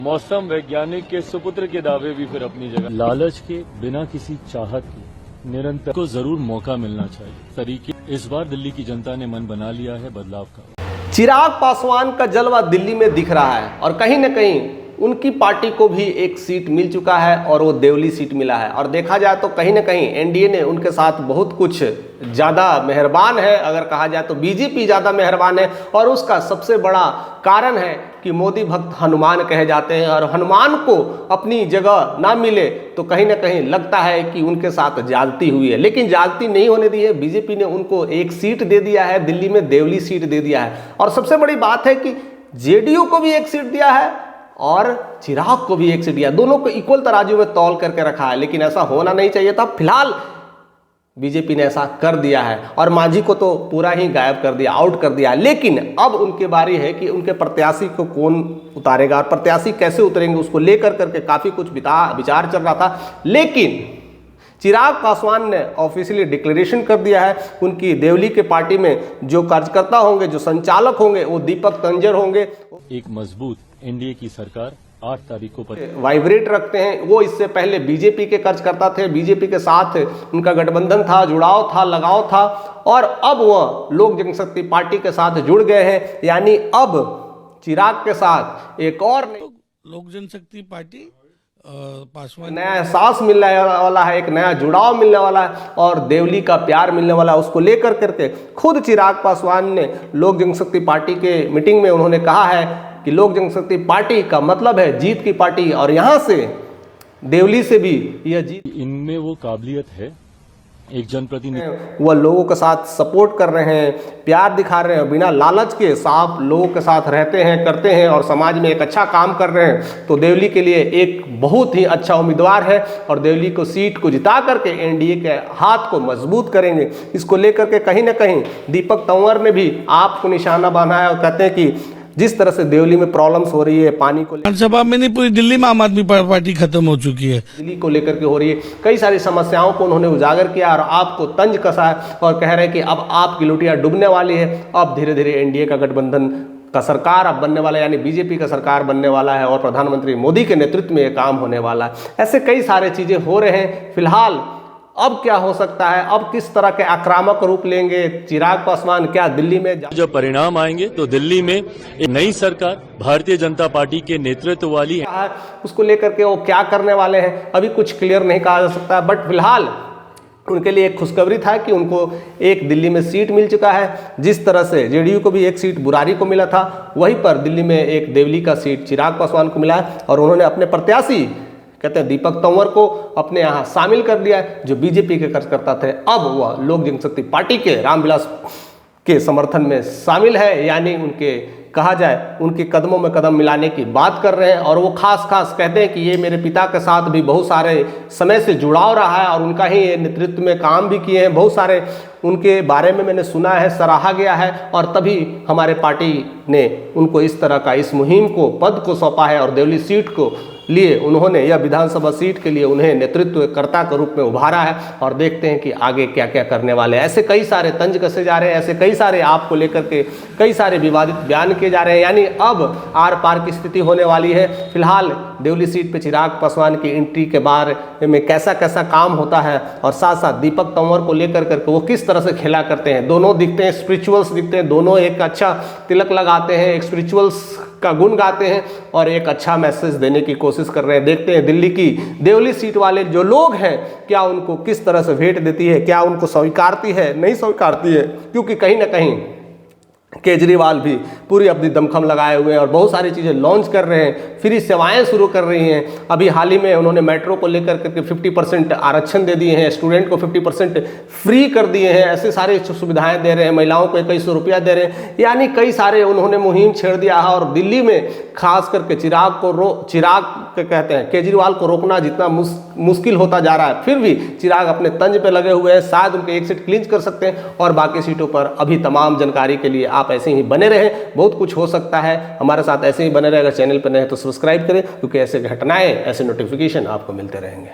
मौसम वैज्ञानिक के सुपुत्र के दावे भी फिर अपनी जगह। लालच के बिना किसी चाहत के निरंतर को जरूर मौका मिलना चाहिए तरीके। इस बार दिल्ली की जनता ने मन बना लिया है बदलाव का। चिराग पासवान का जलवा दिल्ली में दिख रहा है और कहीं न कहीं उनकी पार्टी को भी एक सीट मिल चुका है और वो देवली सीट मिला है। और देखा जाए तो कहीं न कहीं एनडीए ने उनके साथ बहुत कुछ ज़्यादा मेहरबान है, अगर कहा जाए तो बीजेपी ज़्यादा मेहरबान है। और उसका सबसे बड़ा कारण है कि मोदी भक्त हनुमान कहे जाते हैं और हनुमान को अपनी जगह ना मिले तो कहीं ना कहीं लगता है कि उनके साथ ज्यादती हुई है। लेकिन ज्यादती नहीं होने दी है, बीजेपी ने उनको एक सीट दे दिया है, दिल्ली में देवली सीट दे दिया है। और सबसे बड़ी बात है कि जेडीयू को भी एक सीट दिया है और चिराग को भी एक सीट दिया, दोनों को इक्वल तराजू में तौल करके रखा है। लेकिन ऐसा होना नहीं चाहिए था। फिलहाल बीजेपी ने ऐसा कर दिया है और मांझी को तो पूरा ही गायब कर दिया, आउट कर दिया। लेकिन अब उनकी बारी है कि उनके प्रत्याशी को कौन उतारेगा और प्रत्याशी कैसे उतरेंगे, उसको लेकर करके काफ़ी कुछ विचार चल रहा था। लेकिन चिराग पासवान ने ऑफिशियली डिक्लेरेशन कर दिया है, उनकी देवली के पार्टी में जो कार्यकर्ता होंगे, जो संचालक होंगे, वो दीपक तंजर होंगे। एक मजबूत एनडीए की सरकार 8 तारीख को वाइब्रेट रखते हैं। वो इससे पहले बीजेपी के कार्यकर्ता थे, बीजेपी के साथ उनका गठबंधन था, जुड़ाव था, लगाव था और अब वह लोक जनशक्ति पार्टी के साथ जुड़ गए हैं। यानी अब चिराग के साथ एक और लोक जनशक्ति पार्टी पासवान नया एहसास मिलने वाला है, एक नया जुड़ाव मिलने वाला है और देवली का प्यार मिलने वाला है। उसको लेकर करके खुद चिराग पासवान ने लोक जनशक्ति पार्टी के मीटिंग में उन्होंने कहा है कि लोक जनशक्ति पार्टी का मतलब है जीत की पार्टी और यहां से देवली से भी यह जीत। इनमें वो काबिलियत है, एक जनप्रतिनिधि वह लोगों के साथ सपोर्ट कर रहे हैं, प्यार दिखा रहे हैं, बिना लालच के साफ लोगों के साथ रहते हैं, करते हैं और समाज में एक अच्छा काम कर रहे हैं। तो देवली के लिए एक बहुत ही अच्छा उम्मीदवार है और देवली को सीट को जिता करके एनडीए के हाथ को मजबूत करेंगे। इसको लेकर के कहीं ना कहीं दीपक तंवर ने भी आपको निशाना बनाया और कहते हैं कि जिस तरह से देवली में प्रॉब्लम्स हो रही है पानी को विधानसभा में नहीं, पूरी दिल्ली में आम आदमी पार्टी खत्म हो चुकी है। दिल्ली को लेकर के हो रही है, कई सारी समस्याओं को उन्होंने उजागर किया और आपको तंज कसा है और कह रहे हैं कि अब आपकी लुटिया डूबने वाली है। अब धीरे धीरे एनडीए का गठबंधन का सरकार अब बनने वाला है, यानी बीजेपी का सरकार बनने वाला है और प्रधानमंत्री मोदी के नेतृत्व में यह काम होने वाला है। ऐसे कई सारे चीजें हो रहे हैं। फिलहाल अब क्या हो सकता है, अब किस तरह के आक्रामक रूप लेंगे चिराग पासवान, क्या दिल्ली में जब परिणाम आएंगे तो दिल्ली में एक नई सरकार भारतीय जनता पार्टी के नेतृत्व वाली है, उसको लेकर के वो क्या करने वाले हैं अभी कुछ क्लियर नहीं कहा जा सकता। बट फिलहाल उनके लिए एक खुशखबरी था कि उनको एक दिल्ली में सीट मिल चुका है। जिस तरह से जेडीयू को भी एक सीट बुरारी को मिला था, वहीं पर दिल्ली में एक देवली का सीट चिराग पासवान को मिला है और उन्होंने अपने प्रत्याशी कहते हैं दीपक तंवर को अपने यहाँ शामिल कर लिया है, जो बीजेपी के कार्यकर्ता थे। अब वह लोक जनशक्ति पार्टी के रामविलास के समर्थन में शामिल है, यानी उनके कहा जाए उनके कदमों में कदम मिलाने की बात कर रहे हैं। और वो खास कहते हैं कि ये मेरे पिता के साथ भी बहुत सारे समय से जुड़ाव रहा है और उनका ही नेतृत्व में काम भी किए हैं, बहुत सारे उनके बारे में मैंने सुना है, सराहा गया है और तभी हमारे पार्टी ने उनको इस तरह का इस मुहिम को पद को सौंपा है और देवली सीट को लिए उन्होंने या विधानसभा सीट के लिए उन्हें नेतृत्वकर्ता के रूप में उभारा है। और देखते हैं कि आगे क्या क्या करने वाले हैं। ऐसे कई सारे तंज कसे जा रहे हैं, ऐसे कई सारे आपको लेकर के कई सारे विवादित बयान किए जा रहे हैं, यानी अब आर पार की स्थिति होने वाली है। फिलहाल देवली सीट पे चिराग पासवान की एंट्री के बारे में कैसा कैसा काम होता है और साथ साथ दीपक तंवर को लेकर करके वो किस तरह से खेला करते हैं। दोनों दिखते हैं स्पिरिचुअल्स दिखते हैं, दोनों एक अच्छा तिलक लगाते हैं, एक स्पिरिचुअल्स का गुण गाते हैं और एक अच्छा मैसेज देने की कोशिश कर रहे हैं। देखते हैं दिल्ली की देवली सीट वाले जो लोग हैं क्या उनको किस तरह से भेंट देती है, क्या उनको स्वीकारती है, नहीं स्वीकारती है। क्योंकि कहीं ना कहीं केजरीवाल भी पूरी अपनी दमखम लगाए हुए हैं और बहुत सारी चीज़ें लॉन्च कर रहे हैं, फ्री सेवाएं शुरू कर रही हैं। अभी हाल ही में उन्होंने मेट्रो को लेकर करके 50% आरक्षण दे दिए हैं, स्टूडेंट को 50% फ्री कर दिए हैं, ऐसे सारे सुविधाएं दे रहे हैं, महिलाओं को 2100 रुपया दे रहे हैं, यानी कई सारे उन्होंने मुहिम छेड़ दिया है। और दिल्ली में खास करके चिराग कहते हैं केजरीवाल को रोकना जितना मुश्किल होता जा रहा है, फिर भी चिराग अपने तंज पे लगे हुए हैं। शायद उनके एक सीट क्लिंच कर सकते हैं और बाकी सीटों पर अभी तमाम जानकारी के लिए आप ऐसे ही बने रहें, बहुत कुछ हो सकता है हमारे साथ। ऐसे ही बने रहेगा, चैनल पर नए तो सब्सक्राइब करें क्योंकि ऐसे घटनाएं, ऐसे नोटिफिकेशन आपको मिलते रहेंगे।